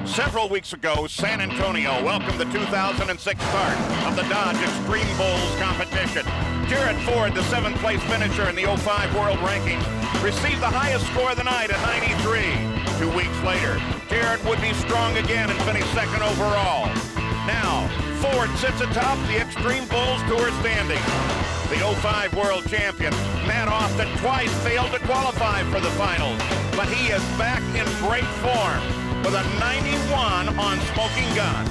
Several weeks ago, San Antonio welcomed the 2006 start of the Dodge Xtreme Bulls competition. Jared Ford, the 7th-place finisher in the 05 World Rankings, received the highest score of the night at 93. 2 weeks later, Jared would be strong again and finish 2nd overall. Now, Ford sits atop the Xtreme Bulls Tour standing. The 05 World Champion, Matt Austin, twice failed to qualify for the finals, but he is back in great form with a 91 on Smoking Gun.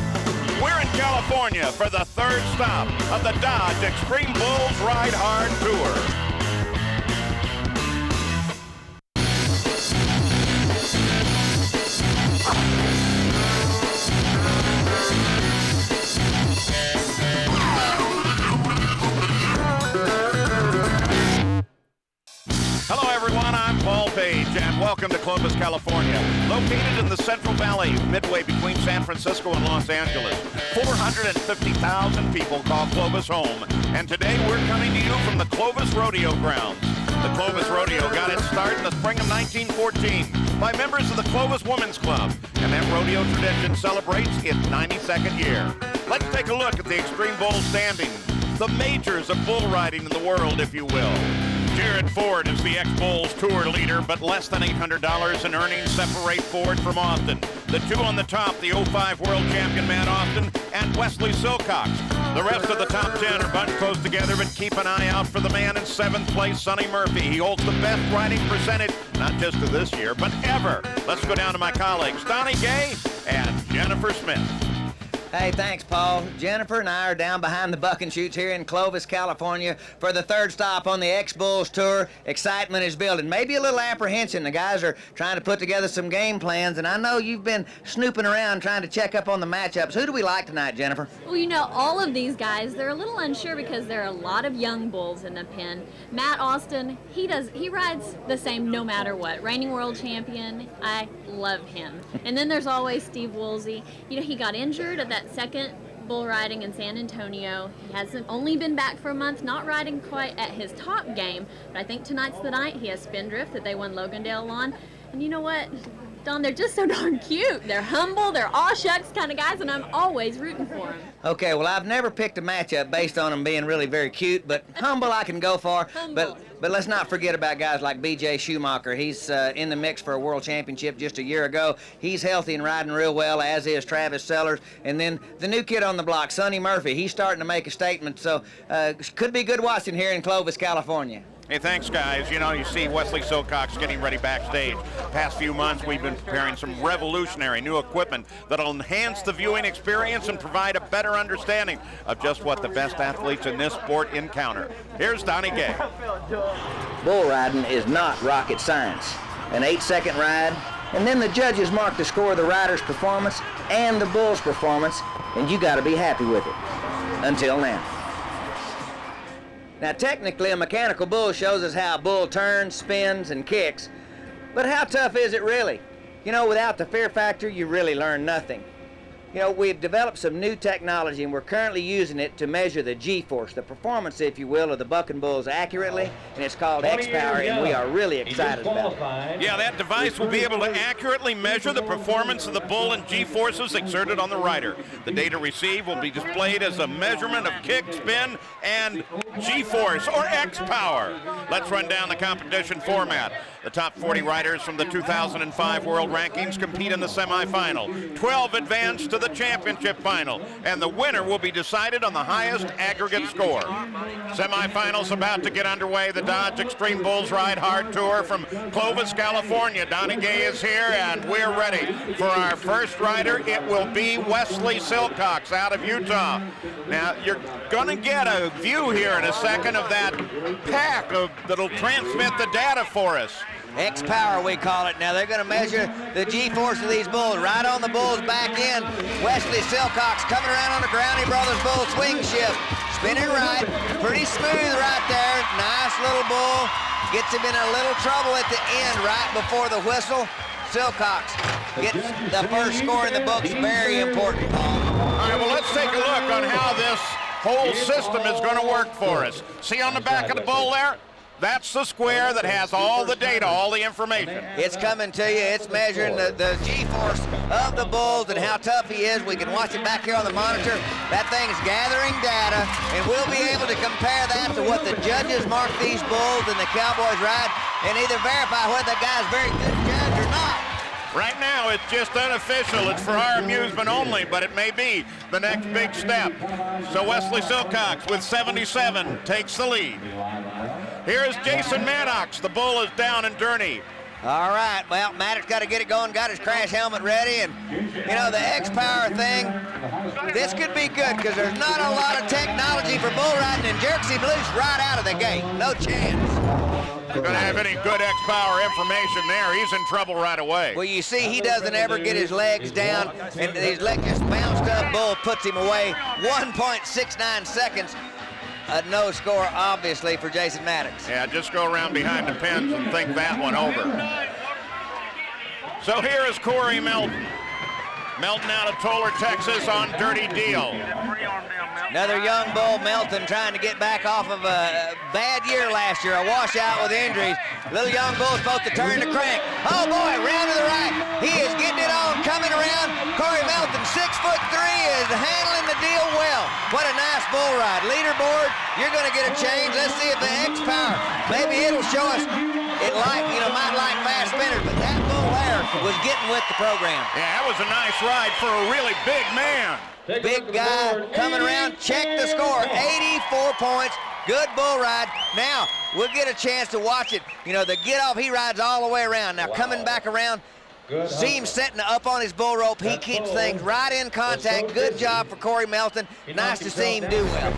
We're in California for the 3rd stop of the Dodge Xtreme Bulls Ride Hard Tour. Hello everyone, I'm Paul Page and welcome to Clovis, California. Located in the Central Valley, midway between San Francisco and Los Angeles. 450,000 people call Clovis home. And today we're coming to you from the Clovis Rodeo grounds. The Clovis Rodeo got its start in the spring of 1914 by members of the Clovis Women's Club. And that rodeo tradition celebrates its 92nd year. Let's take a look at the Xtreme Bull standings. The majors of bull riding in the world, if you will. Jared Ford is the ex-Bulls Tour leader, but less than $800 in earnings separate Ford from Austin. The two on the top, the 05 World Champion Matt Austin and Wesley Silcox. The rest of the top 10 are bunched close together, but keep an eye out for the man in 7th place, Sonny Murphy. He holds the best riding percentage, not just of this year, but ever. Let's go down to my colleagues, Donnie Gay and Jennifer Smith. Hey, thanks, Paul. Jennifer and I are down behind the buck and shoots here in Clovis, California for the 3rd stop on the X-Bulls Tour. Excitement is building. Maybe a little apprehension. The guys are trying to put together some game plans, and I know you've been snooping around trying to check up on the matchups. Who do we like tonight, Jennifer? Well, you know, all of these guys, they're a little unsure because there are a lot of young bulls in the pen. Matt Austin, he rides the same no matter what. Reigning world champion, I love him. And then there's always Steve Woolsey. You know, he got injured at that 2nd bull riding in San Antonio. He hasn't only been back for a month, not riding quite at his top game, but I think tonight's the night. He has Spindrift that they won Logandale on. And you know what, Don, they're just so darn cute. They're humble, they're aw shucks kind of guys, and I'm always rooting for them. Okay, well, I've never picked a matchup based on them being really very cute, but humble I can go for. But let's not forget about guys like B.J. Schumacher. He's in the mix for a world championship just a year ago. He's healthy and riding real well, as is Travis Sellers. And then the new kid on the block, Sonny Murphy. He's starting to make a statement, so could be good watching here in Clovis, California. Hey, thanks, guys. You know, you see Wesley Silcox getting ready backstage. Past few months, we've been preparing some revolutionary new equipment that'll enhance the viewing experience and provide a better understanding of just what the best athletes in this sport encounter. Here's Donnie Gay. Bull riding is not rocket science. An 8-second ride, and then the judges mark the score of the rider's performance and the bull's performance, and you got to be happy with it. Until now. Now, technically, a mechanical bull shows us how a bull turns, spins, and kicks. But how tough is it really? You know, without the fear factor, you really learn nothing. You know, we've developed some new technology, and we're currently using it to measure the G-force, the performance, if you will, of the bucking bulls accurately, and it's called X-Power, and we are really excited about it. Yeah, that device will be able to accurately measure the performance of the bull and G-forces exerted on the rider. The data received will be displayed as a measurement of kick, spin, and G-force, or X-Power. Let's run down the competition format. The top 40 riders from the 2005 World Rankings compete in the semifinal. 12 advance to the championship final, and the winner will be decided on the highest aggregate score. Semifinals about to get underway. The Dodge Xtreme Bulls Ride Hard Tour from Clovis, California. Donnie Gay is here, and we're ready for our first rider. It will be Wesley Silcox out of Utah. Now, you're going to get a view here in a second of that pack that'll transmit the data for us. X-Power, we call it. Now, they're going to measure the G-force of these bulls. Right on the bull's back end, Wesley Silcox coming around on the Groundy Brothers bull swing shift. Spinning right, pretty smooth right there. Nice little bull. Gets him in a little trouble at the end right before the whistle. Silcox gets the first score in the books. Very important, Paul. All right, well, let's take a look on how this whole system is going to work for us. See on the back of the bull there? That's the square that has all the data, all the information. It's coming to you. It's measuring the G-force of the bulls and how tough he is. We can watch it back here on the monitor. That thing's gathering data, and we'll be able to compare that to what the judges mark these bulls and the Cowboys ride, and either verify whether that guy's a very good judge or not. Right now, it's just unofficial. It's for our amusement only, but it may be the next big step. So Wesley Silcox with 77 takes the lead. Here is Jason Maddox. The bull is down and dirty. All right, well, Maddox got to get it going, got his crash helmet ready, and, you know, the X-Power thing, this could be good because there's not a lot of technology for bull riding, and jerks him loose right out of the gate. No chance. Gonna have any good X-Power information there. He's in trouble right away. Well, you see, he doesn't ever get his legs down, and his leg just bounced up. Bull puts him away. 1.69 seconds. A no score, obviously, for Jason Maddox. Yeah, just go around behind the pens and think that one over. So here is Corey Melton. Melton out of Toller, Texas on Dirty Deal. Another young bull, Melton, trying to get back off of a bad year last year, a washout with injuries. Little young bull supposed to turn the crank. Oh boy, round to the right. He is getting it on, coming around. Corey Melton, 6'3", is handling the deal well. What a nice bull ride. Leaderboard, you're gonna get a change. Let's see if the X-Power, maybe it'll show us it might like fast spinners, but that bull there was getting with the program. Yeah, that was a nice ride for a really big man. Big guy coming around. Check the score. 84 points. Good bull ride. Now, we'll get a chance to watch it. You know, the get off, he rides all the way around. Now, coming back around, see him setting up on his bull rope. He keeps things right in contact. Good job for Corey Melton. Nice to see him do well.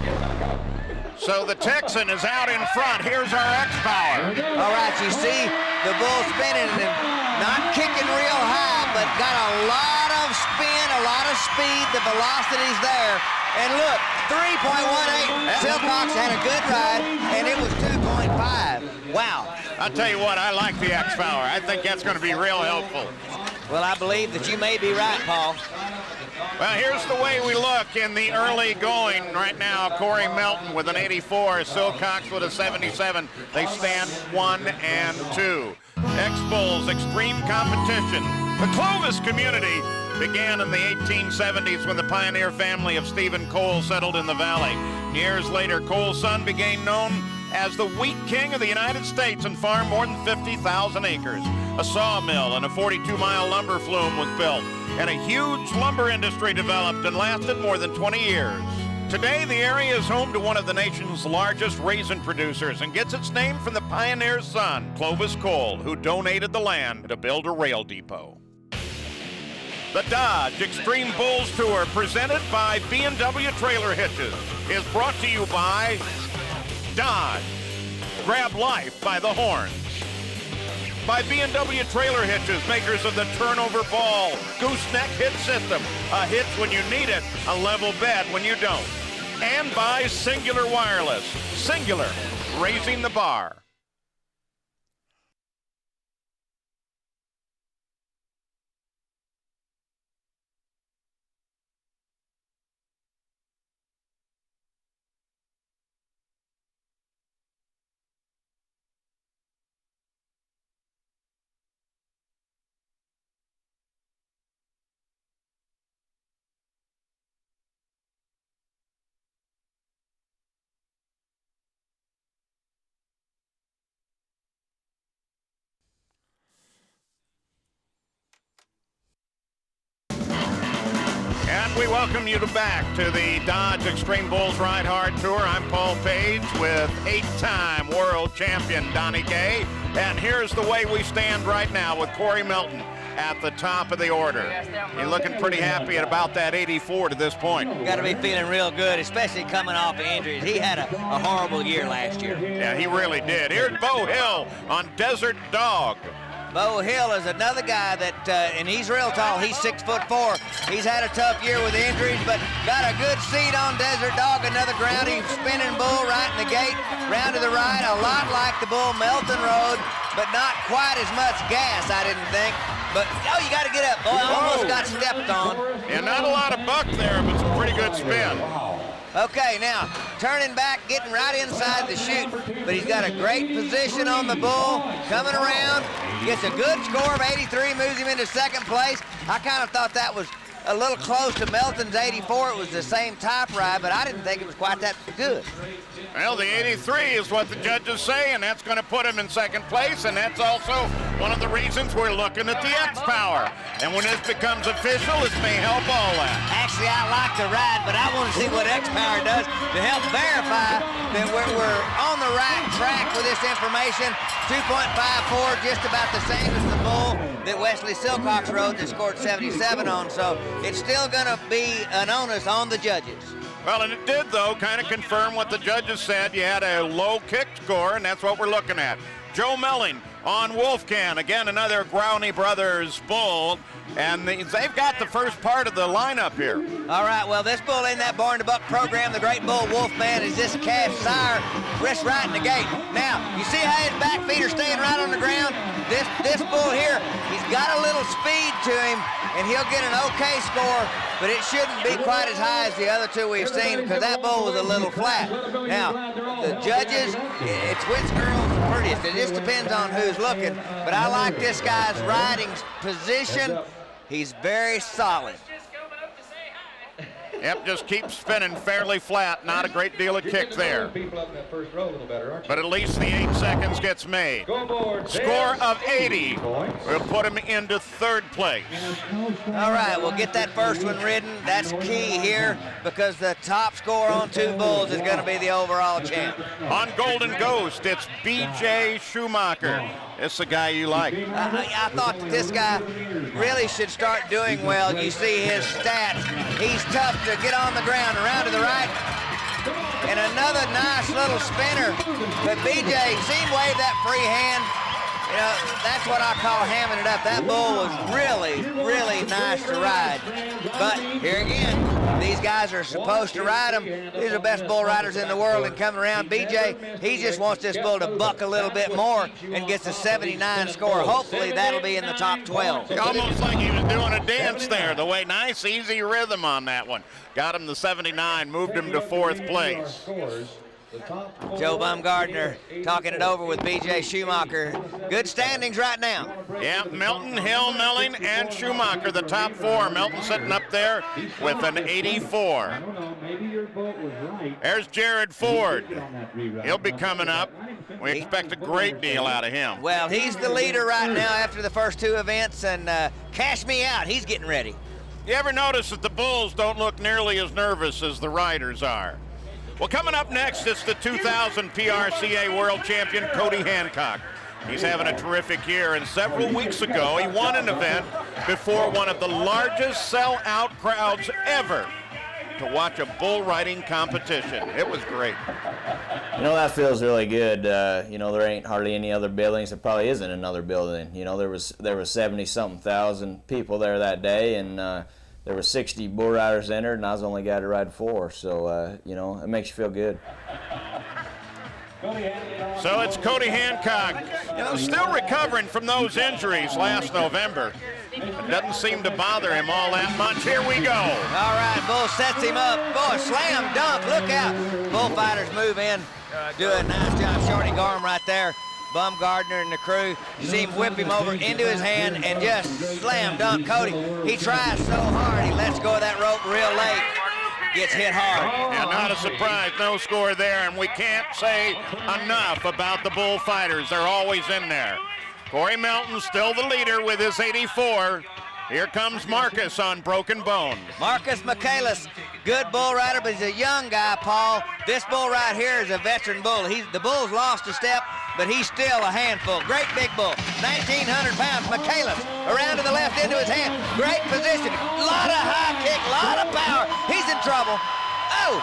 So the Texan is out in front. Here's our X-Power. All right, you see the bull spinning and not kicking real high, but got a lot of spin, a lot of speed. The velocity's there. And look, 3.18. Silcox had a good ride, and it was 2.5. Wow. I'll tell you what, I like the X-Power. I think that's going to be real helpful. Well, I believe that you may be right, Paul. Well, here's the way we look in the early going right now. Corey Melton with an 84, Silcox with a 77. They stand 1 and 2. X-Bulls Xtreme competition. The Clovis community began in the 1870s when the pioneer family of Stephen Cole settled in the valley. Years later, Cole's son became known as the wheat king of the United States and farmed more than 50,000 acres. A sawmill and a 42-mile lumber flume was built, and a huge lumber industry developed and lasted more than 20 years. Today, the area is home to one of the nation's largest raisin producers and gets its name from the pioneer's son, Clovis Cole, who donated the land to build a rail depot. The Dodge Xtreme Bulls Tour, presented by B&W Trailer Hitches, is brought to you by Dodge. Grab life by the horns. By B&W Trailer Hitches, makers of the turnover ball, gooseneck hitch system. A hitch when you need it, a level bed when you don't. And by Singular Wireless. Singular, raising the bar. And we welcome you back to the Dodge Xtreme Bulls Ride Hard Tour. I'm Paul Page with 8-time world champion Donnie Kay. And here's the way we stand right now with Corey Melton at the top of the order. He's looking pretty happy at about that 84 to this point. Got to be feeling real good, especially coming off of injuries. He had a horrible year last year. Yeah, he really did. Here's Bo Hill on Desert Dog. Bo Hill is another guy that, and he's real tall. He's 6'4". He's had a tough year with injuries, but got a good seat on Desert Dog. Another grounding, spinning bull right in the gate. Round to the right, a lot like the bull Melton rode, but not quite as much gas, I didn't think. But, oh, you got to get up. Boy, I almost got stepped on. Yeah, not a lot of buck there, but some pretty good spin. Okay, now, turning back, getting right inside the chute, but he's got a great position on the bull, coming around, gets a good score of 83, moves him into second place. I kind of thought that was a little close to Melton's 84. It was the same type ride, but I didn't think it was quite that good. Well, the 83 is what the judges say, and that's going to put him in second place, and that's also one of the reasons we're looking at the X-Power. And when this becomes official, this may help all that. Actually, I like the ride, but I want to see what X-Power does to help verify that we're on the right track with this information. 2.54, just about the same as the bull that Wesley Silcox rode that scored 77 on, so it's still going to be an onus on the judges. Well, and it did, though, kind of confirm what the judges said. You had a low kick score, and that's what we're looking at. Joe Melling on Wolfgang. Again, another Growney Brothers bull, and they've got the first part of the lineup here. All right, well, this bull in that Barn to Buck program, the Great Bull Wolfman, is this calf sire, wrist right in the gate. Now, you see how his back feet are staying right on the ground? This bull here, he's got a little speed to him, and he'll get an okay score, but it shouldn't be quite as high as the other two we've seen because that bull was a little flat. Now, the judges, it's which girl's the prettiest. It just depends on who's looking, but I like this guy's riding position. He's very solid. Yep, just keeps spinning fairly flat. Not a great deal of kick there. But at least the 8 seconds gets made. Score of 80 will put him into third place. All right, we'll get that first one ridden. That's key here because the top score on two bulls is going to be the overall champ. On Golden Ghost, it's B.J. Schumacher. It's the guy you like. I thought that this guy really should start doing well. You see his stats. He's tough to get on the ground, around to the right. And another nice little spinner. But B.J., see him wave that free hand. You know, that's what I call hamming it up. That bull was really, really nice to ride. But here again, these guys are supposed to ride them. These are the best bull riders in the world, and coming around, BJ, he just wants this bull to buck a little bit more and gets a 79 score. Hopefully that'll be in the top 12. Almost like he was doing a dance there. The way, nice, easy rhythm on that one. Got him the 79, moved him to fourth place. Joe Bumgardner talking it over with B.J. Schumacher. Good standings right now. Yeah, Melton, Hill, Melling, and Schumacher, the top four. Melton sitting up there with an 84. There's Jared Ford. He'll be coming up. We expect a great deal out of him. Well, he's the leader right now after the first two events, and cash me out. He's getting ready. You ever notice that the bulls don't look nearly as nervous as the riders are? Well, coming up next, it's the 2000 PRCA World Champion, Cody Hancock. He's having a terrific year, and several weeks ago, he won an event before one of the largest sell-out crowds ever to watch a bull riding competition. It was great. You know, that feels really good. You know, there ain't hardly any other buildings. There probably isn't another building. You know, there was 70-something thousand people there that day, and there were 60 bull riders entered, and I was the only guy to ride 4. So, you know, it makes you feel good. So it's Cody Hancock, you know, still recovering from those injuries last November. It doesn't seem to bother him all that much. Here we go. All right, Bull sets him up. Boy, slam dunk, look out. Bullfighters move in, do a nice job. Shorty Gorham right there. Bumgardner and the crew, you see him whip him over into his hand and just slam dunk Cody. He tries so hard, he lets go of that rope real late. Gets hit hard. And not a surprise, no score there, and we can't say enough about the bullfighters. They're always in there. Corey Melton still the leader with his 84. Here comes Marcus on Broken Bone. Marcus Michaelis, good bull rider, but he's a young guy, Paul. This bull right here is a veteran bull. The bull's lost a step, but he's still a handful. Great big bull, 1,900 pounds. Michaelis around to the left into his hand. Great position, a lot of high kick, a lot of power. He's in trouble. Oh,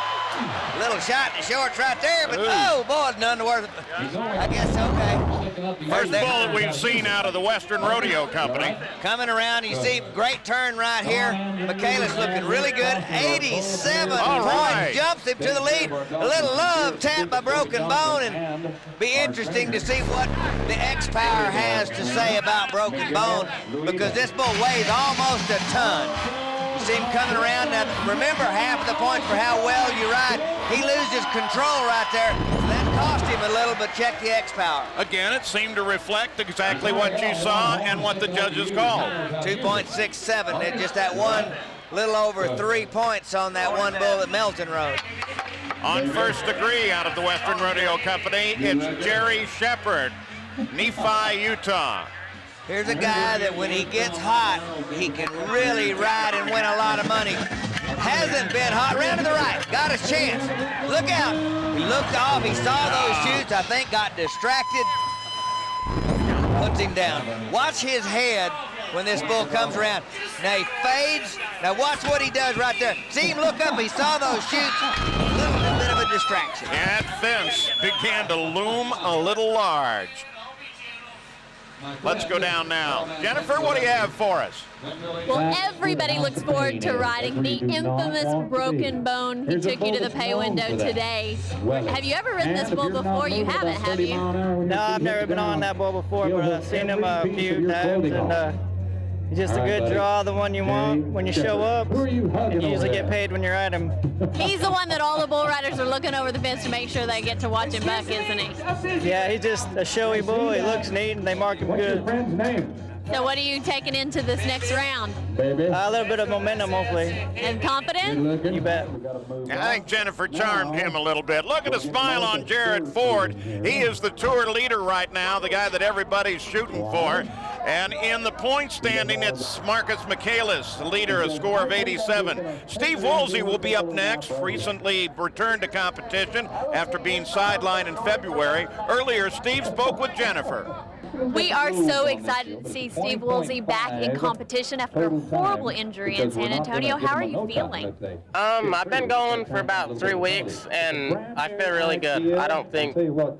little shot in the shorts right there, but oh, boy, none worth it. I guess okay. First bull we've seen out of the Western Rodeo Company. Coming around, you see great turn right here. Michaelis looking really good. 87 points, jumps him to the lead. A little love tap by Broken Bone, and be interesting to see what the X-Power has to say about Broken Bone, because this bull weighs almost a ton. See him coming around. Now, remember, half of the points for how well you ride. He loses control right there. That cost him a little, but check the X-Power. Again, it seemed to reflect exactly what you saw and what the judges called. 2.67. It just that one, little over 3 points on that one bull that Melton rode. On first degree out of the Western Rodeo Company, it's Jerry Shepard, Nephi, Utah. Here's a guy that when he gets hot, he can really ride and win a lot of money. Hasn't been hot. Round to the right. Got his chance. Look out. He looked off. He saw those chutes. I think got distracted. Puts him down. Watch his head when this bull comes around. Now he fades. Now watch what he does right there. See him look up. He saw those chutes. A little bit of a distraction. And fence began to loom a little large. Let's go down now. Jennifer, what do you have for us? Well, everybody looks forward to riding the infamous Broken Bone. He took you to the pay window today. Have you ever ridden this bull before? You haven't, have you? No, I've never been on that bull before, but I've seen him a few times, and he's just a good draw, the one you want when you show up, and you usually get paid when you ride him. He's the one that all the bull riders are looking over the fence to make sure they get to watch him buck, isn't he? Yeah, he's just a showy bull. He looks neat, and they mark him good. So what are you taking into this next round? A little bit of momentum, hopefully. And confident? You bet. I think Jennifer charmed him a little bit. Look at the smile on Jared Ford. He is the tour leader right now, the guy that everybody's shooting for. And in the point standing, it's Marcus Michaelis, the leader, a score of 87. Steve Woolsey will be up next, recently returned to competition after being sidelined in February. Earlier, Steve spoke with Jennifer. We are so excited to see Steve Woolsey back in competition after a horrible injury in San Antonio. How are you feeling? I've been going for about 3 weeks, and I feel really good. I don't think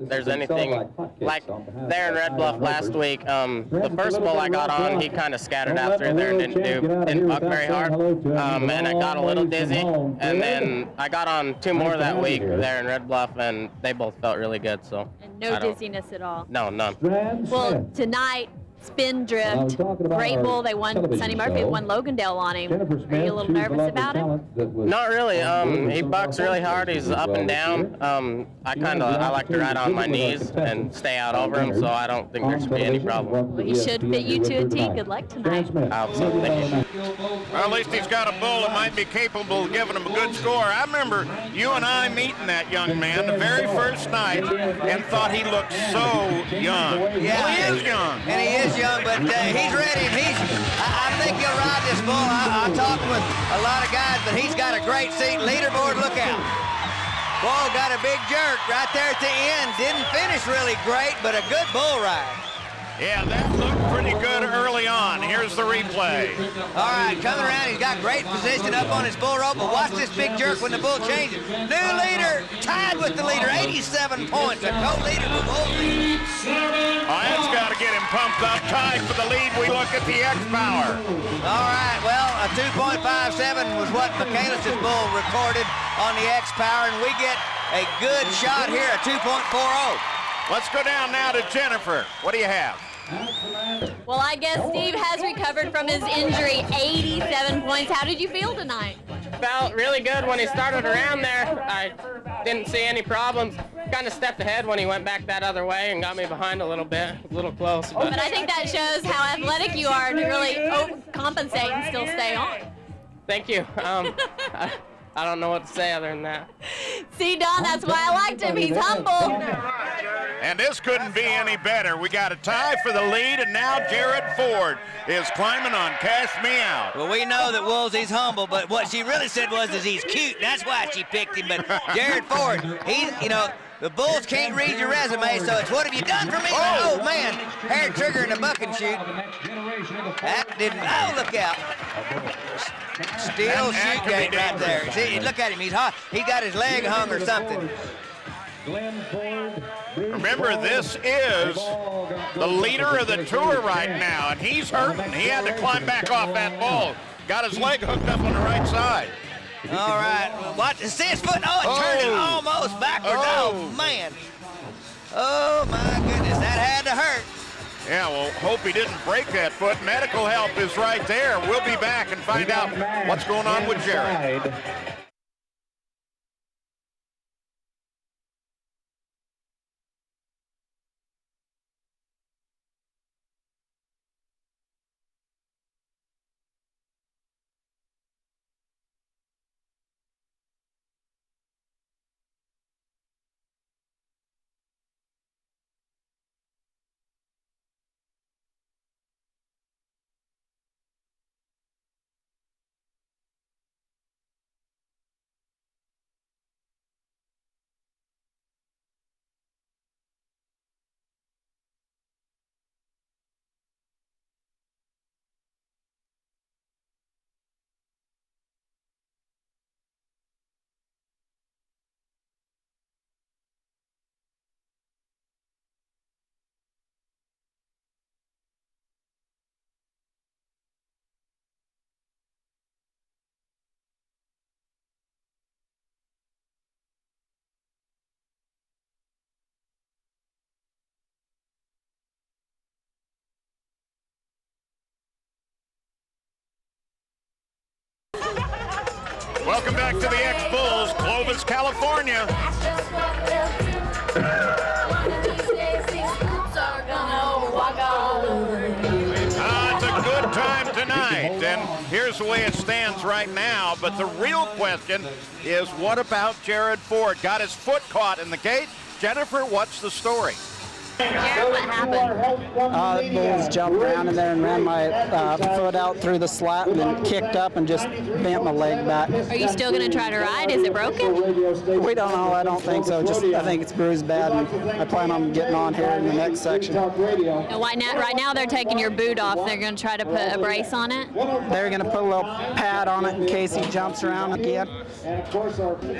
there's anything like there in Red Bluff last week. The first bull I got on, he kind of scattered out through there and didn't buck very hard, and I got a little dizzy. And then I got on 2 more that week there in Red Bluff, and they both felt really good. So And no dizziness at all? No, none. Well, tonight, Spin Drift, great bull. They won, Sonny Murphy won Logandale on him. Are you a little nervous about him? Not really. He bucks really hard. He's up and down. I like to ride on my knees and stay out over him, so I don't think there should be any problem. Well, he should fit you to a T. Good luck tonight. I hope so. Thank you. Well, at least he's got a bull that might be capable of giving him a good score. I remember you and I meeting that young man the very first night and thought he looked so young. Yeah, well, he is young. And he is young, but he's ready. I think he'll ride this bull. I talked with a lot of guys, but he's got a great seat. Leaderboard, look out. Bull got a big jerk right there at the end. Didn't finish really great, but a good bull ride. Yeah, that looked pretty good early on. Here's the replay. All right, coming around, he's got great position up on his bull rope, but watch this big jerk when the bull changes. New leader, tied with the leader, 87 points, a co-leader for Woolsey. Oh, that's got to get him pumped up. Tied for the lead. We look at the X-Power. All right, well, a 2.57 was what Michaelis' bull recorded on the X-Power, and we get a good shot here, a 2.40. Let's go down now to Jennifer. What do you have? Well, I guess Steve has recovered from his injury, 87 points. How did you feel tonight? Felt really good when he started around there. I didn't see any problems. Kind of stepped ahead when he went back that other way and got me behind a little bit, a little close. But I think that shows how athletic you are to really compensate and still stay on. Thank you. I don't know what to say other than that. See, Don, that's why I liked him. He's humble. And this couldn't be any better. We got a tie for the lead, and now Jared Ford is climbing on Cash Me Out. Well, we know that Woolsey's humble, but what she really said was is he's cute, and that's why she picked him. But Jared Ford, he's, you know, the bulls can't read your resume, so it's what have you done for me? Oh, man, hair trigger in the bucking chute. That didn't, oh, look out. Still shoot gate right there. See, look at him, he's hot. He got his leg hung or something. Remember, this is the leader of the tour right now, and he's hurting. He had to climb back off that bull. Got his leg hooked up on the right side. All right, what? See his foot? Oh, it turned it almost backwards. Oh, man. Oh, my goodness, that had to hurt. Yeah, well, hope he didn't break that foot. Medical help is right there. We'll be back and find out what's going on with Jared. Welcome back to the X-Bulls, Clovis, California. It's a good time tonight, and here's the way it stands right now. But the real question is, what about Jared Ford? Got his foot caught in the gate. Jennifer, what's the story? Jared, what happened? The bulls jumped around in there and ran my foot out through the slat and then kicked up and just bent my leg back. Are you still going to try to ride? Is it broken? We don't know. I don't think so. I think it's bruised bad, and I plan on getting on here in the next section. And right now they're taking your boot off. They're going to try to put a brace on it? They're going to put a little pad on it in case he jumps around again.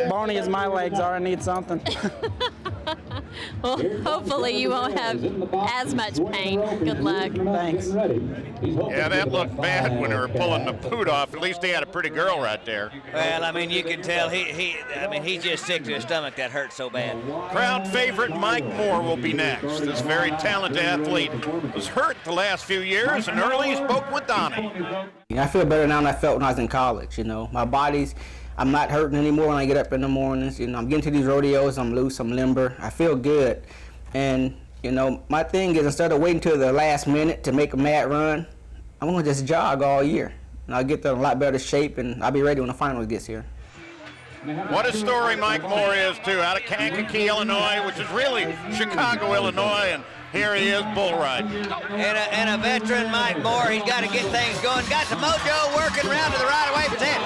Bony as my legs are, I need something. Well, hopefully you won't have as much pain. Good luck. Thanks. Yeah, that looked bad when they were pulling the boot off. At least he had a pretty girl right there. Well, I mean, you can tell he's just sick to his stomach. That hurt so bad. Crowd favorite Mike Moore will be next. This very talented athlete was hurt the last few years, and early spoke with Donnie. I feel better now than I felt when I was in college. You know, I'm not hurting anymore when I get up in the mornings. You know, I'm getting to these rodeos, I'm loose, I'm limber. I feel good. And, you know, my thing is, instead of waiting till the last minute to make a mad run, I'm going to just jog all year. And I'll get to a lot better shape, and I'll be ready when the finals gets here. What a story Mike Moore is, too, out of Kankakee, Illinois, which is really Chicago, Illinois, and here he is bull riding. And a veteran, Mike Moore, he's got to get things going. Got the mojo working around to the right away, but then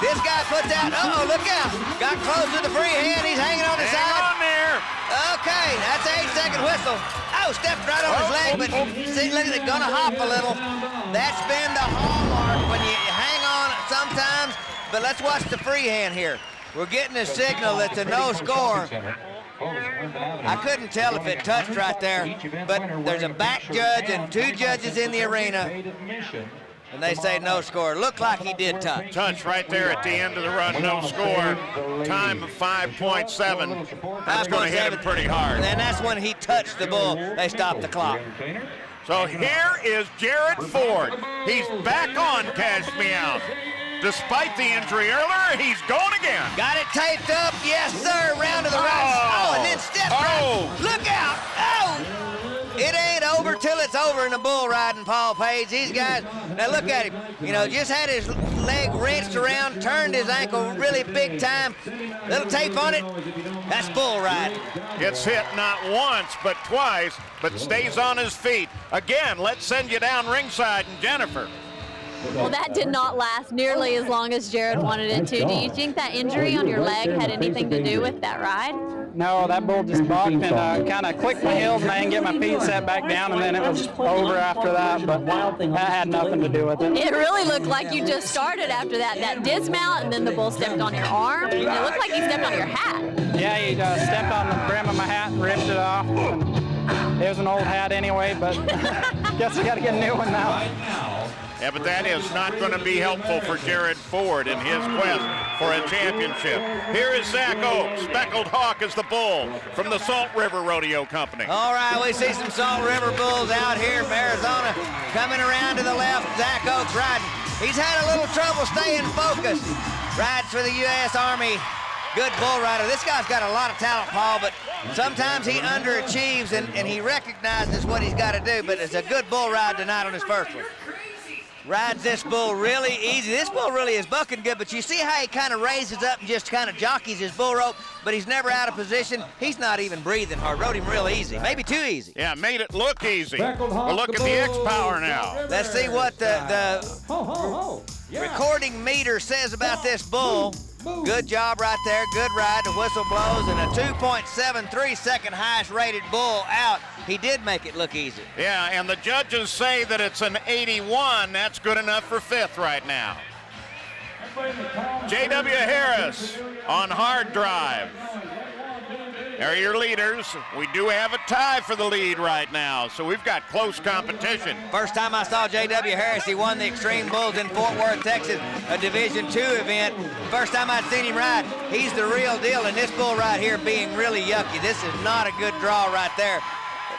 this guy puts out, look out. Got close to the free hand, he's hanging on the side. Hang on there. Okay, that's an 8-second whistle. Oh, stepped right on his leg, but see, look, they're gonna hop a little. That's been the hallmark when you hang on sometimes, but let's watch the free hand here. We're getting a signal that's a no score. I couldn't tell if it touched right there, but there's a back judge and two judges in the arena, and they say no score. Looked like he did touch. Touch right there at the end of the run, no score. Time of 5.7. That's going to hit him pretty hard. And that's when he touched the bull. They stopped the clock. So here is Jared Ford. He's back on Cash Me Out. Despite the injury earlier, he's going again. Got it taped up, yes sir, round to the right. Oh, and then step right. Look out, it ain't over till it's over in the bull riding, Paul Page. These guys, now look at him. You know, just had his leg wrenched around, turned his ankle really big time. Little tape on it, that's bull riding. Gets hit not once, but twice, but stays on his feet. Again, let's send you down ringside and Jennifer. Well, that did not last nearly as long as Jared wanted it to. Do you think that injury on your leg had anything to do with that ride? No, that bull just bucked and kind of clicked my heels, and I didn't get my feet set back down, and then it was over after that, but that had nothing to do with it. It really looked like you just started after that dismount, and then the bull stepped on your arm. It looked like he stepped on your hat. Yeah, he stepped on the brim of my hat and ripped it off. And it was an old hat anyway, but guess we got to get a new one now. Yeah, but that is not going to be helpful for Jared Ford in his quest for a championship. Here is Zach Oaks. Speckled Hawk is the bull from the Salt River Rodeo Company. All right, we see some Salt River bulls out here from Arizona coming around to the left. Zach Oaks riding. He's had a little trouble staying focused. Rides for the U.S. Army. Good bull rider. This guy's got a lot of talent, Paul, but sometimes he underachieves and he recognizes what he's got to do, but it's a good bull ride tonight on his first one. Rides this bull really easy. This bull really is bucking good, but you see how he kind of raises up and just kind of jockeys his bull rope, but he's never out of position. He's not even breathing hard. Rode him real easy, maybe too easy. Yeah, made it look easy. We'll look at the X-Power now. Let's see what the recording meter says about this bull. Good job right there, good ride, the whistle blows, and a 2.73 second highest rated bull out. He did make it look easy. Yeah, and the judges say that it's an 81. That's good enough for fifth right now. J.W. Harris on hard drive. There are your leaders. We do have a tie for the lead right now, so we've got close competition. First time I saw J.W. Harris, he won the Xtreme Bulls in Fort Worth, Texas, a Division II event. First time I'd seen him ride, he's the real deal, and this bull right here being really yucky. This is not a good draw right there.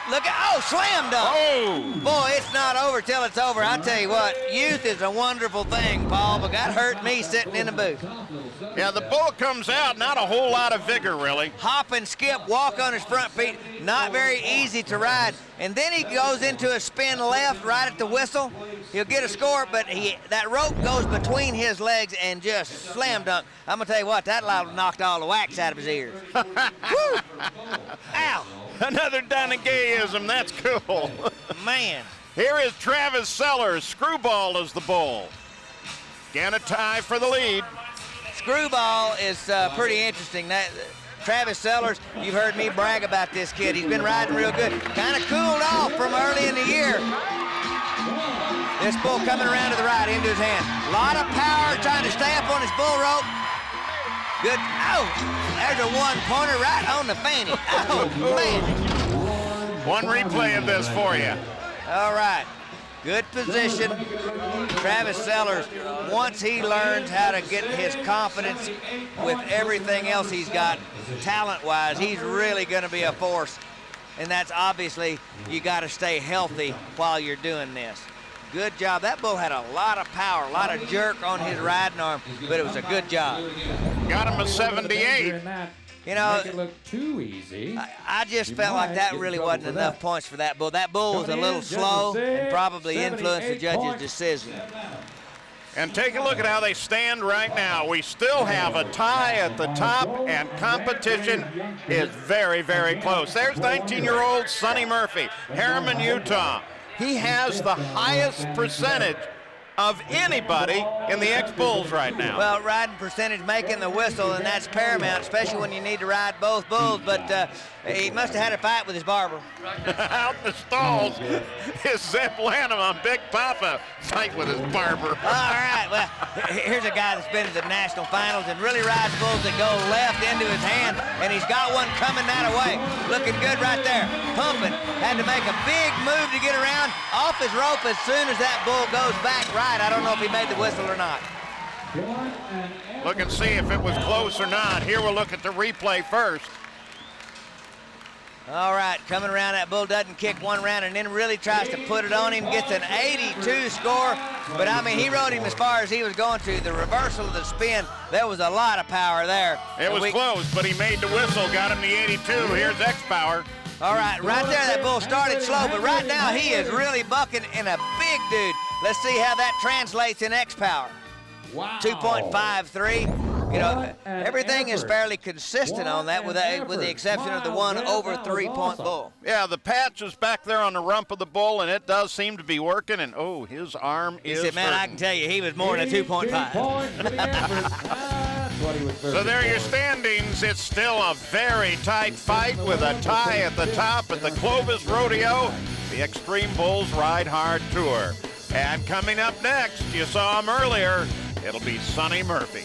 Look at, oh, slam dunk. Oh! Boy, it's not over till it's over. I tell you what, youth is a wonderful thing, Paul, but that hurt me sitting in the booth. Yeah, the bull comes out, not a whole lot of vigor, really. Hop and skip, walk on his front feet, not very easy to ride. And then he goes into a spin left right at the whistle. He'll get a score, but that rope goes between his legs and just slam dunk. I'm gonna tell you what, that loud knocked all the wax out of his ears. Woo! Ow! Another Donagayism, that's cool. Man. Here is Travis Sellers. Screwball is the bull. Again, a tie for the lead. Screwball is pretty interesting. Travis Sellers, you've heard me brag about this kid. He's been riding real good. Kind of cooled off from early in the year. This bull coming around to the right into his hand. A lot of power trying to stay up on his bull rope. Good. Oh, there's a one-pointer right on the fanny. Oh, man. One replay of this for you. All right. Good position. Travis Sellers, once he learns how to get his confidence with everything else he's got, talent-wise, he's really going to be a force. And that's obviously, you got to stay healthy while you're doing this. Good job. That bull had a lot of power, a lot of jerk on his riding arm, but it was a good job. Got him a 78. You know, make it look too easy. I just felt like that really wasn't enough points for that bull. That bull was a little slow and probably influenced the judge's decision. And take a look at how they stand right now. We still have a tie at the top, and competition is very, very close. There's 19-year-old Sonny Murphy, Harriman, Utah. He has the highest percentage of anybody in the X-Bulls right now. Well, riding percentage, making the whistle, and that's paramount, especially when you need to ride both bulls, but he must have had a fight with his barber. Out in the stalls is Zeb Lanham on Big Papa. Fight with his barber. All right, well, here's a guy that's been to the national finals and really rides bulls that go left into his hand, and he's got one coming that way. Looking good right there. Pumping. Had to make a big move to get around. Off his rope as soon as that bull goes back right. I don't know if he made the whistle or not. Look and see if it was close or not. Here we'll look at the replay first. All right, coming around, that bull doesn't kick one round and then really tries to put it on him, gets an 82 score, but I mean, he rode him as far as he was going to. The reversal of the spin, there was a lot of power there. It was close, but he made the whistle, got him the 82. Here's X-Power. All right, right there, that bull started slow, but right now he is really bucking in a big dude. Let's see how that translates in X-Power. Wow. 2.53. You know, everything is fairly consistent on that with the exception of the one over 3-point bull. Yeah, the patch is back there on the rump of the bull, and it does seem to be working, and oh, his arm is He said, man, I can tell you, he was more than a 2.5. So there are your standings. It's still a very tight fight with a tie at the top at the Clovis Rodeo, the Xtreme Bulls Ride Hard Tour. And coming up next, you saw him earlier, it'll be Sonny Murphy.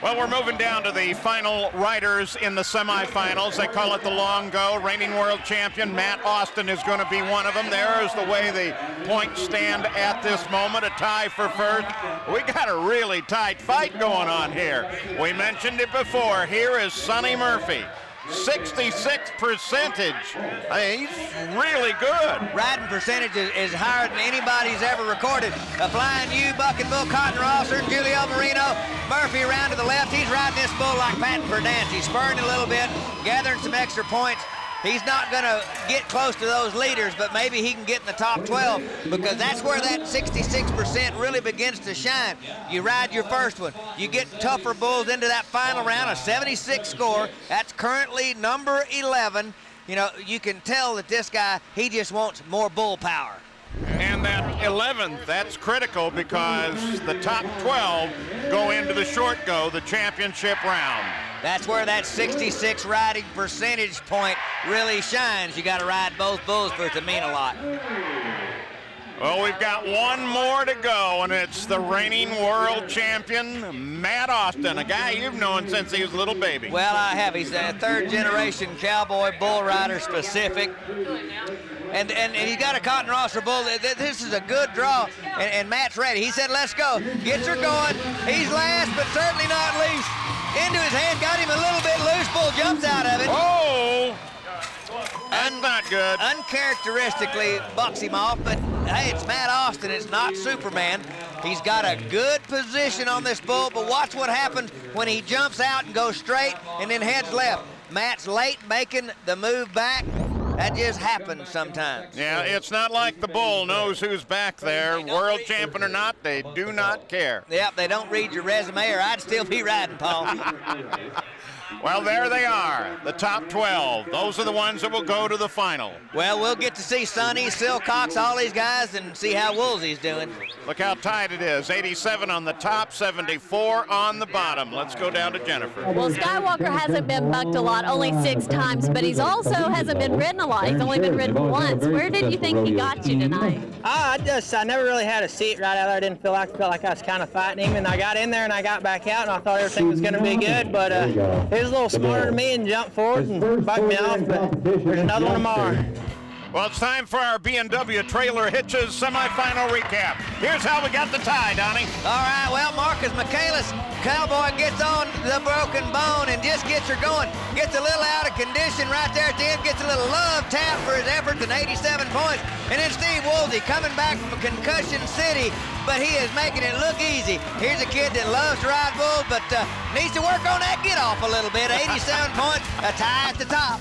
Well, we're moving down to the final riders in the semifinals. They call it the long go. Reigning world champion Matt Austin is going to be one of them. There's the way the points stand at this moment. A tie for first. We got a really tight fight going on here. We mentioned it before. Here is Sonny Murphy. 66 percentage. He's really good. Riding percentage is higher than anybody's ever recorded. A Flying U, Buck and Bull, Cotton Rosser, Julio Marino, Murphy around to the left. He's riding this bull like patting for a dance. He's spurring a little bit, gathering some extra points. He's not going to get close to those leaders, but maybe he can get in the top 12 because that's where that 66% really begins to shine. You ride your first one. You get tougher bulls into that final round, a 76 score. That's currently number 11. You know, you can tell that this guy, he just wants more bull power. And that 11th, that's critical because the top 12 go into the short go, the championship round. That's where that 66 riding percentage point really shines. You got to ride both bulls for it to mean a lot. Well, we've got one more to go, and it's the reigning world champion, Matt Austin, a guy you've known since he was a little baby. Well, I have. He's a third-generation cowboy bull rider specific. And he's got a Cotton Rosser bull. This is a good draw, and Matt's ready. He said, let's go. Gets her going. He's last, but certainly not least. Into his hand, got him a little bit loose. Bull jumps out of it. Oh! That's not good. Uncharacteristically bucks him off, but hey, it's Matt Austin. It's not Superman. He's got a good position on this bull, but watch what happens when he jumps out and goes straight and then heads left. Matt's late making the move back. That just happens sometimes. Yeah, it's not like the bull knows who's back there. World champion or not, they do not care. Yep, they don't read your resume, or I'd still be riding, Paul. Well, there they are, the top 12. Those are the ones that will go to the final. Well, we'll get to see Sonny, Silcox, all these guys, and see how Woolsey's doing. Look how tight it is. 87 on the top, 74 on the bottom. Let's go down to Jennifer. Well, Skywalker hasn't been bucked a lot, only 6 times, but he's also hasn't been ridden a lot. He's only been ridden once. Where did you think he got you tonight? I never really had a seat right out there. I didn't feel like I was kind of fighting him, and I got in there and I got back out, and I thought everything was going to be good, but he was a little smarter than me and jumped forward and bucked me off, but there's another one tomorrow. Well, it's time for our B&W Trailer Hitches semifinal recap. Here's how we got the tie, Donnie. All right, well, Marcus Michaelis, Cowboy gets on the broken bone and just gets her going. Gets a little out of condition right there at the end, gets a little love tap for his efforts and 87 points. And then Steve Woolsey coming back from Concussion City, but he is making it look easy. Here's a kid that loves to ride bulls, but needs to work on that get-off a little bit. 87 points, a tie at the top.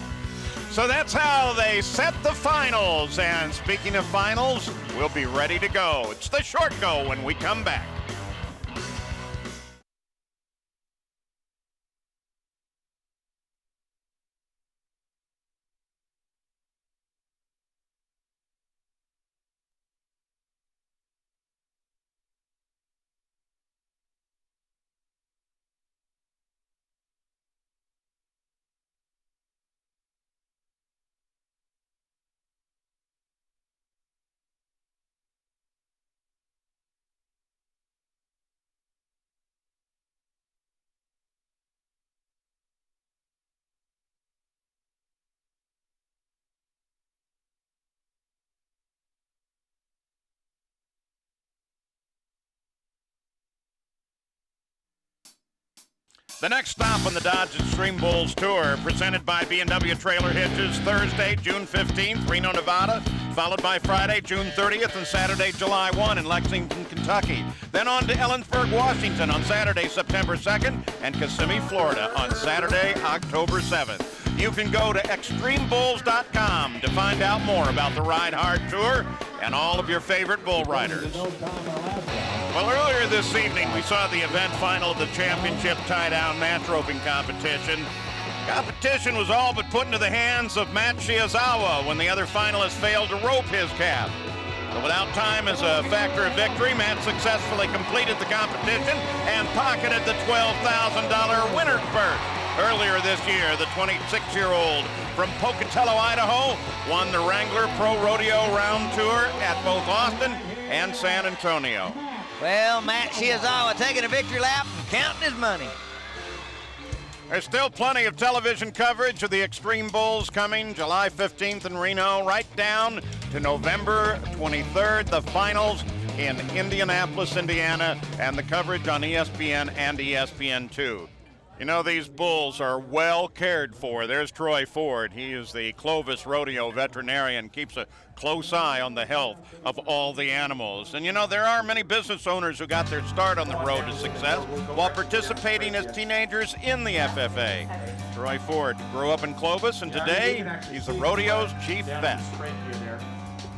So that's how they set the finals. And speaking of finals, we'll be ready to go. It's the short go when we come back. The next stop on the Dodge Xtreme Bulls Tour, presented by B&W Trailer Hitches, Thursday, June 15th, Reno, Nevada, followed by Friday, June 30th, and Saturday, July 1 in Lexington, Kentucky. Then on to Ellensburg, Washington on Saturday, September 2nd, and Kissimmee, Florida on Saturday, October 7th. You can go to extremebulls.com to find out more about the Ride Hard Tour and all of your favorite bull riders. Well, earlier this evening, we saw the event final of the championship tie-down match roping competition. Competition was all but put into the hands of Matt Shiazawa when the other finalist failed to rope his calf. So without time as a factor of victory, Matt successfully completed the competition and pocketed the $12,000 winner's purse. Earlier this year, the 26-year-old from Pocatello, Idaho, won the Wrangler Pro Rodeo Round Tour at both Austin and San Antonio. Well, Matt Shiazawa taking a victory lap and counting his money. There's still plenty of television coverage of the Xtreme Bulls coming July 15th in Reno, right down to November 23rd, the finals in Indianapolis, Indiana, and the coverage on ESPN and ESPN2. You know, these bulls are well cared for. There's Troy Ford. He is the Clovis rodeo veterinarian, keeps a close eye on the health of all the animals. And you know, there are many business owners who got their start on the road to success while participating as teenagers in the FFA. Troy Ford grew up in Clovis, and today he's the rodeo's chief vet.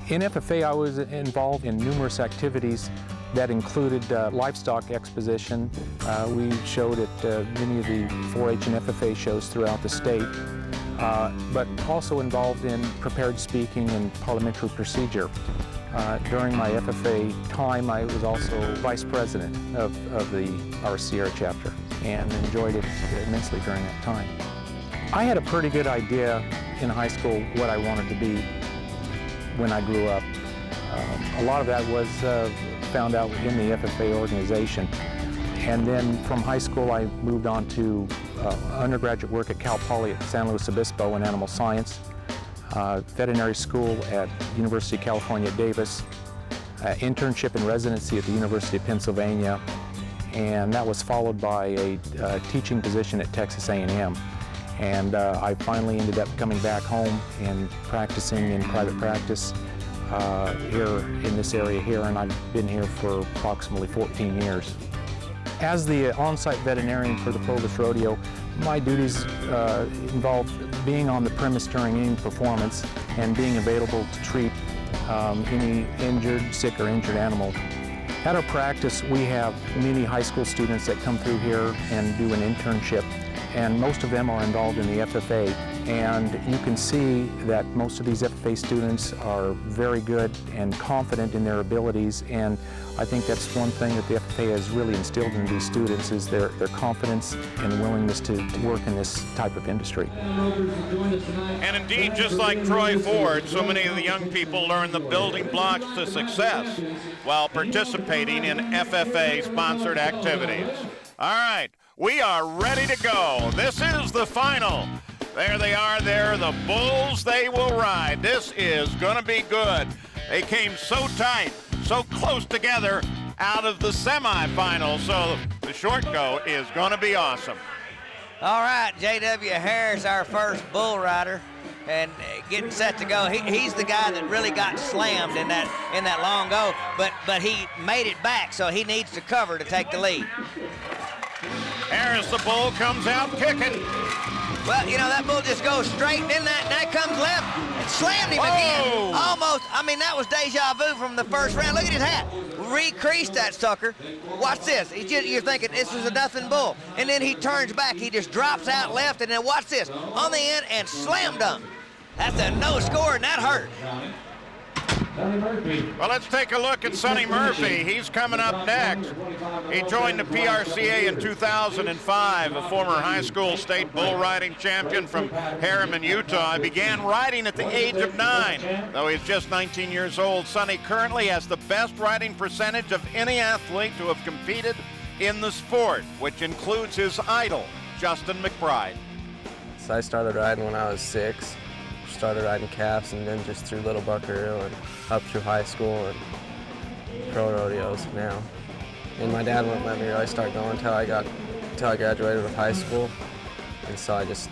In FFA, I was involved in numerous activities that included livestock exposition. We showed at many of the 4-H and FFA shows throughout the state, but also involved in prepared speaking and parliamentary procedure. During my FFA time, I was also vice president of our Sierra chapter and enjoyed it immensely during that time. I had a pretty good idea in high school what I wanted to be when I grew up. A lot of that was found out within the FFA organization. And then from high school, I moved on to undergraduate work at Cal Poly at San Luis Obispo in animal science, veterinary school at University of California, Davis, internship and residency at the University of Pennsylvania, and that was followed by a teaching position at Texas A&M. And I finally ended up coming back home and practicing in private practice here in this area here, and I've been here for approximately 14 years. As the on-site veterinarian for the Clovis Rodeo, my duties involve being on the premise during any performance and being available to treat any sick or injured animal. At our practice, we have many high school students that come through here and do an internship, and most of them are involved in the FFA. And you can see that most of these FFA students are very good and confident in their abilities, and I think that's one thing that the FFA has really instilled in these students is their confidence and willingness to work in this type of industry. And indeed, just like Troy Ford, so many of the young people learn the building blocks to success while participating in FFA-sponsored activities. All right, we are ready to go. This is the final. There they are, they're the bulls they will ride. This is gonna be good. They came so tight, so close together out of the semifinals, so the short go is gonna be awesome. All right, J.W. Harris, our first bull rider, and getting set to go. He's the guy that really got slammed in that long go, but he made it back, so he needs to cover to take the lead. Harris, the bull, comes out kicking. Well, you know, that bull just goes straight, and then that comes left and slammed him again. Almost, I mean, that was deja vu from the first round. Look at his hat. Recreased that sucker. Watch this. You're thinking this was a nothing bull. And then he turns back. He just drops out left, and then watch this. On the end and slam dunk. That's a no score, and that hurt. Well, let's take a look at Sonny Murphy. He's coming up next. He joined the PRCA in 2005, a former high school state bull riding champion from Harriman, Utah. He began riding at the age of 9. Though he's just 19 years old, Sonny currently has the best riding percentage of any athlete to have competed in the sport, which includes his idol, Justin McBride. So I started riding when I was 6. Started riding calves, and then just through Little Buckaroo and up through high school and pro rodeos now. And my dad wouldn't let me really start going until I graduated with high school. And so I just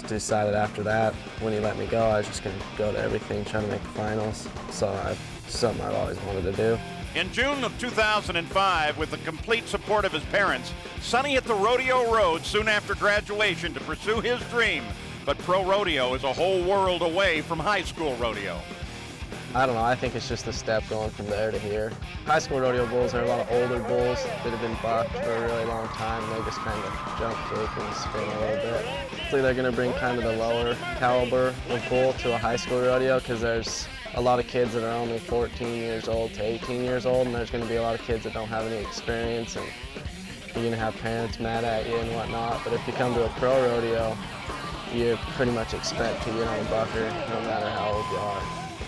decided after that, when he let me go, I was just gonna go to everything, trying to make the finals. So something I've always wanted to do. In June of 2005, with the complete support of his parents, Sonny hit the rodeo road soon after graduation to pursue his dream. But pro rodeo is a whole world away from high school rodeo. I don't know, I think it's just a step going from there to here. High school rodeo bulls are a lot of older bulls that have been bucked for a really long time, and they just kind of jump, kick, and spin a little bit. Hopefully they're going to bring kind of the lower caliber of bull to a high school rodeo, because there's a lot of kids that are only 14 years old to 18 years old, and there's going to be a lot of kids that don't have any experience, and you're going to have parents mad at you and whatnot. But if you come to a pro rodeo, you pretty much expect to get on a bucker no matter how old you are.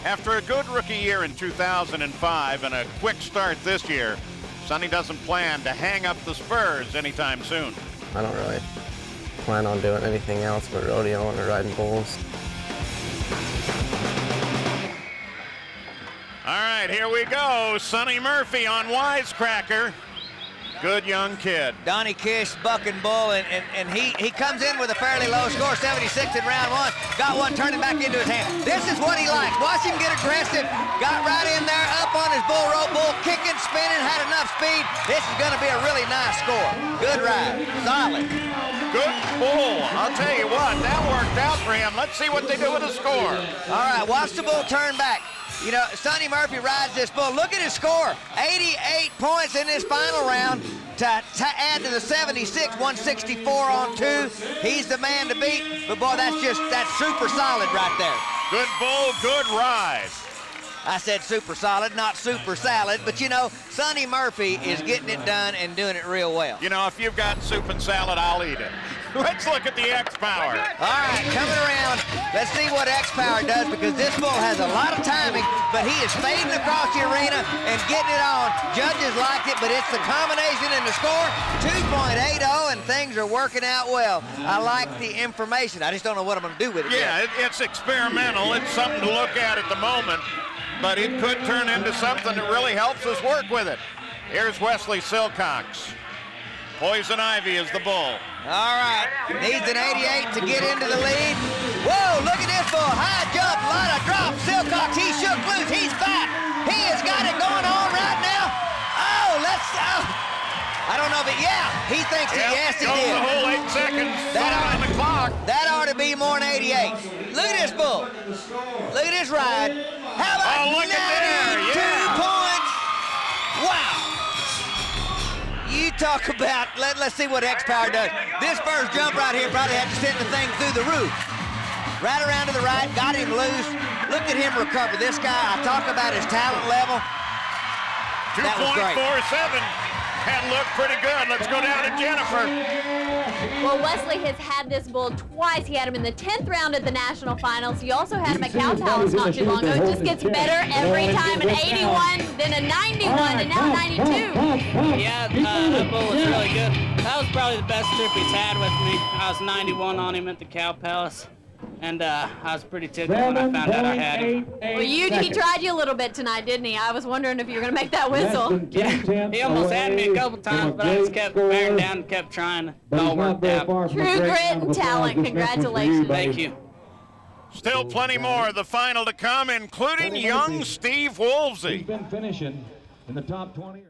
After a good rookie year in 2005 and a quick start this year, Sonny doesn't plan to hang up the spurs anytime soon. I don't really plan on doing anything else but rodeoing or riding bulls. All right, here we go. Sonny Murphy on Wisecracker. Good young kid. Donnie Kish, bucking bull, and he comes in with a fairly low score, 76 in round one. Got one turning back into his hand. This is what he likes. Watch him get aggressive. Got right in there, up on his bull rope, bull kicking, spinning, had enough speed. This is going to be a really nice score. Good ride, solid. Good bull. I'll tell you what, that worked out for him. Let's see what they do with the score. All right, watch the bull turn back. You know, Sonny Murphy rides this bull. Look at his score, 88 points in this final round to add to the 76, 164 on 2. He's the man to beat, but boy, that's super solid right there. Good bull, good ride. I said super solid, not super salad, but you know, Sonny Murphy is getting it done and doing it real well. You know, if you've got soup and salad, I'll eat it. Let's look at the X-Power. All right, coming around, let's see what X-Power does, because this bull has a lot of timing, but he is fading across the arena and getting it on. Judges liked it, but it's the combination and the score, 2.80, and things are working out well. I like the information. I just don't know what I'm going to do with it Yeah, yet. it's experimental. It's something to look at the moment, but it could turn into something that really helps us work with it. Here's Wesley Silcox. Poison Ivy is the bull. All right, needs an 88 to get into the lead. Whoa, look at this bull. High jump, lot of drops. Silcox, he shook loose. He's fat. He has got it going on right now. Oh, I don't know if he thinks that yes, he goes did. the whole 8 seconds on the clock. That ought to be more than 88. Look at this bull. Look at this ride. How about look at there, 92 points? Wow. You talk about, let's see what X-Power does. This first jump right here probably had to send the thing through the roof. Right around to the right, got him loose. Look at him recover. This guy, I talk about his talent level. 2.47. That looked pretty good. Let's go down to Jennifer. Well, Wesley has had this bull twice. He had him in the 10th round at the national finals. He also had him at Cow Palace not too long ago. It just gets better every time. An 81, then a 91, and now 92. Yeah, that bull was really good. That was probably the best trip he's had with me. I was 91 on him at the Cow Palace. And I was pretty tickled when I found out I had him. Well, he tried you a little bit tonight, didn't he? I was wondering if you were going to make that whistle. Yeah, he almost had me a couple times, but I just kept bearing down and kept trying. It all worked out. True grit and talent. Congratulations. Thank you. Still plenty more of the final to come, including young Steve Woolsey. He's been finishing in the top 20.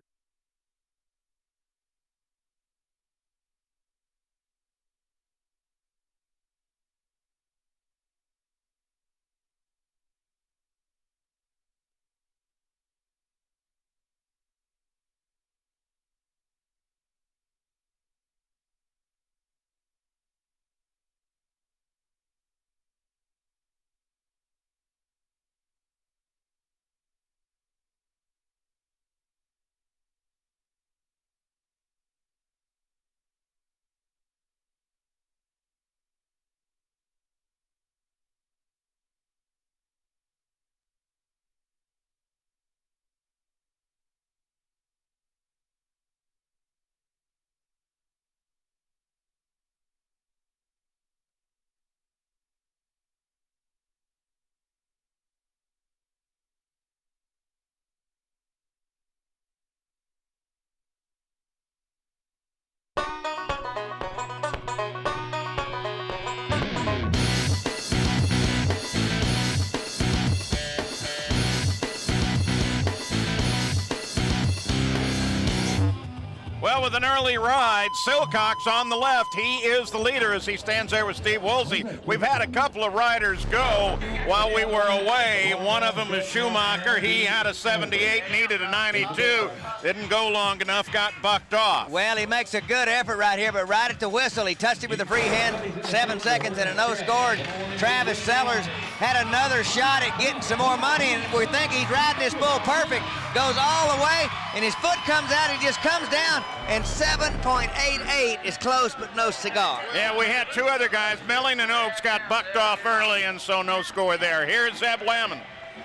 Well, with an early ride, Silcox on the left. He is the leader as he stands there with Steve Woolsey. We've had a couple of riders go while we were away. One of them is Schumacher. He had a 78, needed a 92. Didn't go long enough, got bucked off. Well, he makes a good effort right here, but right at the whistle, he touched it with a free hand, 7 seconds and a no score. Travis Sellers had another shot at getting some more money, and we think he's riding this bull perfect. Goes all the way, and his foot comes out, he just comes down, and 7.88 is close, but no cigar. Yeah, we had two other guys. Melling and Oaks got bucked off early, and so no score there. Here's Zeb Lamon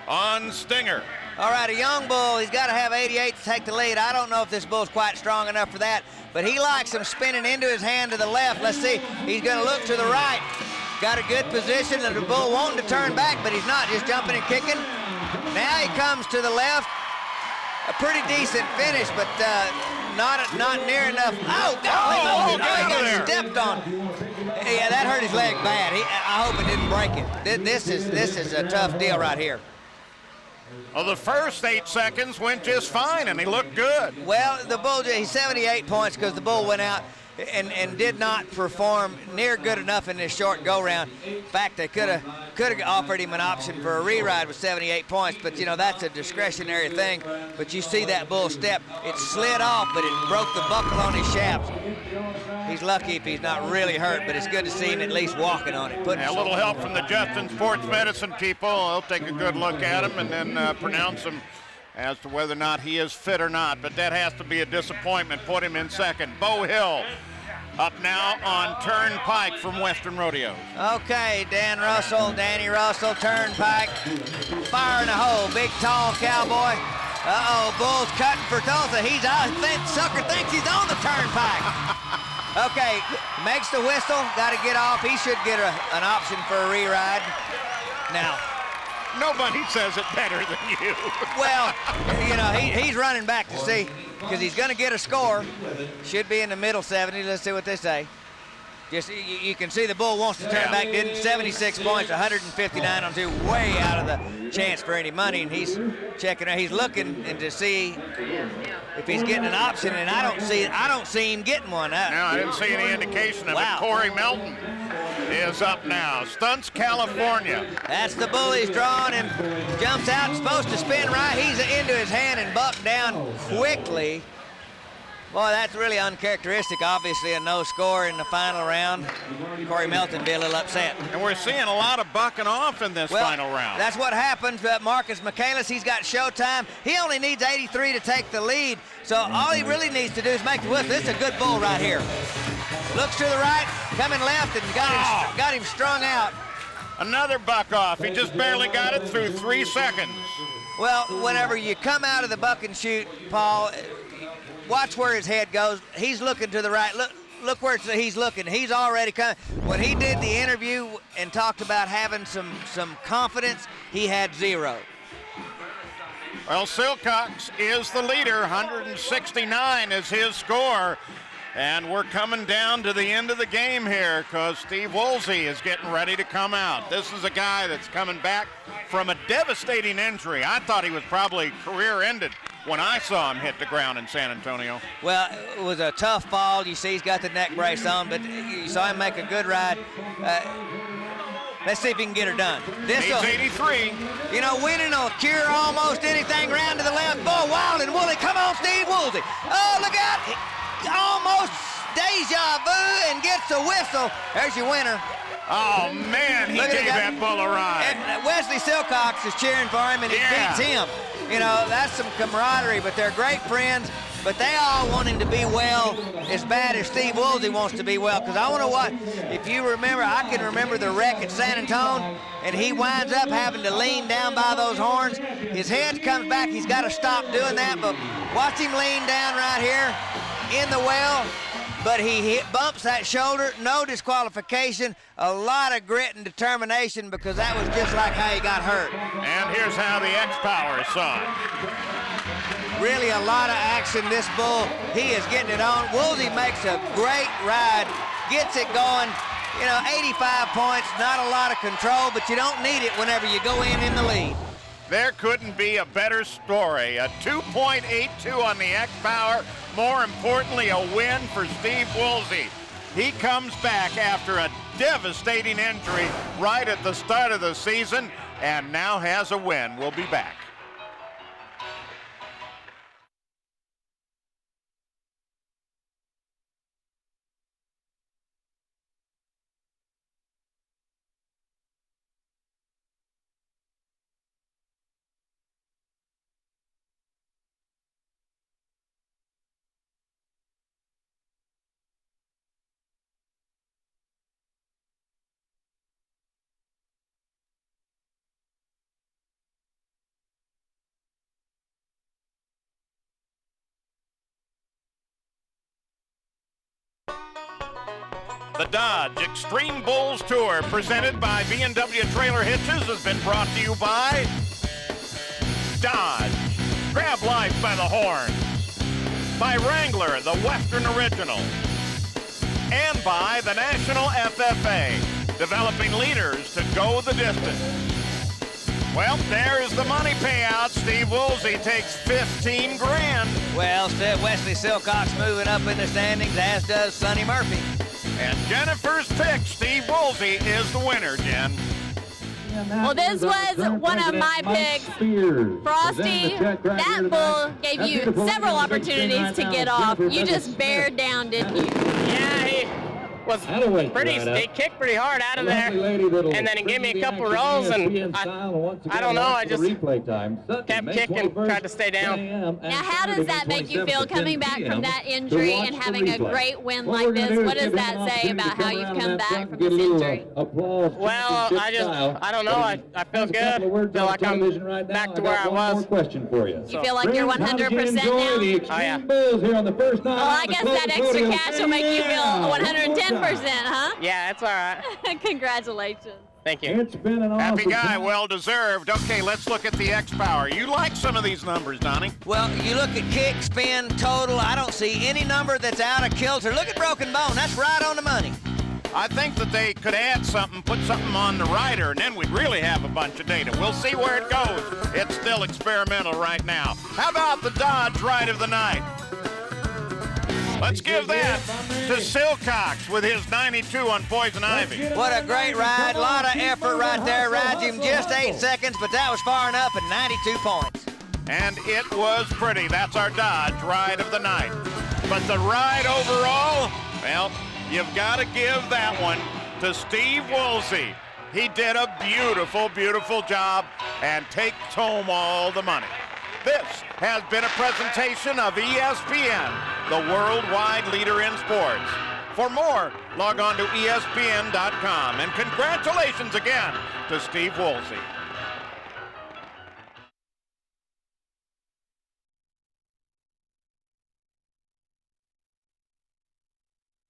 on Stinger. All right, a young bull, he's got to have 88 to take the lead. I don't know if this bull's quite strong enough for that, but he likes him spinning into his hand to the left. Let's see, he's going to look to the right. Got a good position, and the bull wanting to turn back, but he's not, just jumping and kicking. Now he comes to the left. A pretty decent finish, but not near enough. Oh, golly, he got stepped on. Yeah, that hurt his leg bad. I hope it didn't break it. This is a tough deal right here. Well, the first 8 seconds went just fine, and he looked good. Well, the bull, he's 78 points because the bull went out and did not perform near good enough in this short go-round. In fact, they could have offered him an option for a re-ride with 78 points, but, you know, that's a discretionary thing. But you see that bull step. It slid off, but it broke the buckle on his shaft. He's lucky if he's not really hurt, but it's good to see him at least walking on it. A little help from the Justin Sports Medicine people. They'll take a good look at him and then pronounce him as to whether or not he is fit or not. But that has to be a disappointment. Put him in second. Bo Hill up now on Turnpike from Western Rodeos. Okay, Danny Russell, Turnpike, fire in the hole. Big, tall cowboy. Uh-oh, bull's cutting for Tulsa. Sucker thinks he's on the Turnpike. Okay, makes the whistle, got to get off. He should get an option for a re-ride. Now, nobody says it better than you. Well, you know, he's running back to see, because he's going to get a score. Should be in the middle 70s. Let's see what they say. Just you can see the bull wants to turn back, didn't. 76 points, 159 on 2, way out of the chance for any money, and he's checking out. He's looking and to see if he's getting an option, and I don't see him getting one. No, I didn't see any indication of it. Corey Melton is up now. Stunts California. That's the bull he's drawn and jumps out, supposed to spin right. He's into his hand and bucked down quickly. Boy, that's really uncharacteristic. Obviously, a no score in the final round. Corey Melton be a little upset. And we're seeing a lot of bucking off in this final round. That's what happens. Marcus Michaelis, he's got showtime. He only needs 83 to take the lead. So all he really needs to do is make the whistle. This is a good bull right here. Looks to the right, coming left, and got him strung out. Another buck off. He just barely got it through 3 seconds. Well, whenever you come out of the buck and shoot, Paul, watch where his head goes. He's looking to the right. Look where he's looking. He's already coming. When he did the interview and talked about having some confidence, he had 0. Well, Silcox is the leader. 169 is his score. And we're coming down to the end of the game here because Steve Woolsey is getting ready to come out. This is a guy that's coming back from a devastating injury. I thought he was probably career-ended when I saw him hit the ground in San Antonio. Well, it was a tough fall. You see he's got the neck brace on, but you saw him make a good ride. Let's see if he can get her done. Needs 83. You know, winning will cure almost anything. Round to the left. Bull wild and woolly. Come on, Steve Woolsey. Oh, look out. Almost deja vu and gets a whistle. There's your winner. Oh, man, he gave that bull a ride. And Wesley Silcox is cheering for him, and he beats him. You know, that's some camaraderie, but they're great friends. But they all want him to be well as bad as Steve Woolsey wants to be well. Because I want to watch, if you remember, I can remember the wreck at San Antonio, and he winds up having to lean down by those horns. His head comes back. He's got to stop doing that. But watch him lean down right here in the well. But he bumps that shoulder, no disqualification, a lot of grit and determination because that was just like how he got hurt. And here's how the X-Power saw it. Really a lot of action, this bull. He is getting it on. Woolsey makes a great ride, gets it going. You know, 85 points, not a lot of control, but you don't need it whenever you go in the lead. There couldn't be a better story. A 2.82 on the X-Power. More importantly, a win for Steve Woolsey. He comes back after a devastating injury right at the start of the season and now has a win. We'll be back. The Dodge Xtreme Bulls Tour, presented by B&W Trailer Hitches, has been brought to you by Dodge. Grab life by the horn. By Wrangler, the Western Original. And by the National FFA, developing leaders to go the distance. Well, there's the money payout. Steve Woolsey takes 15 grand. Well, Wesley Silcox moving up in the standings, as does Sonny Murphy. And Jennifer's pick, Steve Woolsey, is the winner, Jen. Well, this was one of my picks. Frosty, that bull gave you several opportunities to get off. You just bared down, didn't you? Yeah, he was he kicked pretty hard out of there, and then he gave me a couple rolls, and I don't know, I just kept kicking, tried to stay down. Now, how does that make you feel coming back from that injury and having a great win like this? What does that say about how you've come back from this injury? Well, I don't know, I feel good, feel like I'm back to where I was. You feel like you're 100% now? Oh, yeah. Well, I guess that extra cash will make you feel 110%, huh? Yeah, it's all right. Congratulations. Thank you. It's been an awesome Happy guy, time. well deserved. Okay, let's look at the X Power. You like some of these numbers, Donnie? Well, you look at kick, spin, total, I don't see any number that's out of kilter. Look at broken bone, that's right on the money. I think that they could add something, put something on the rider, and then we'd really have a bunch of data. We'll see where it goes. It's still experimental right now. How about the Dodge Ride of the Night? Let's give that to Silcox with his 92 on Poison Ivy. What a great ride, a lot of effort right there. Rides him just 8 seconds, but that was far enough at 92 points. And it was pretty. That's our Dodge Ride of the Night. But the ride overall, well, you've got to give that one to Steve Woolsey. He did a beautiful, beautiful job and takes home all the money. This has been a presentation of ESPN, the worldwide leader in sports. For more, log on to ESPN.com. And congratulations again to Steve Woolsey.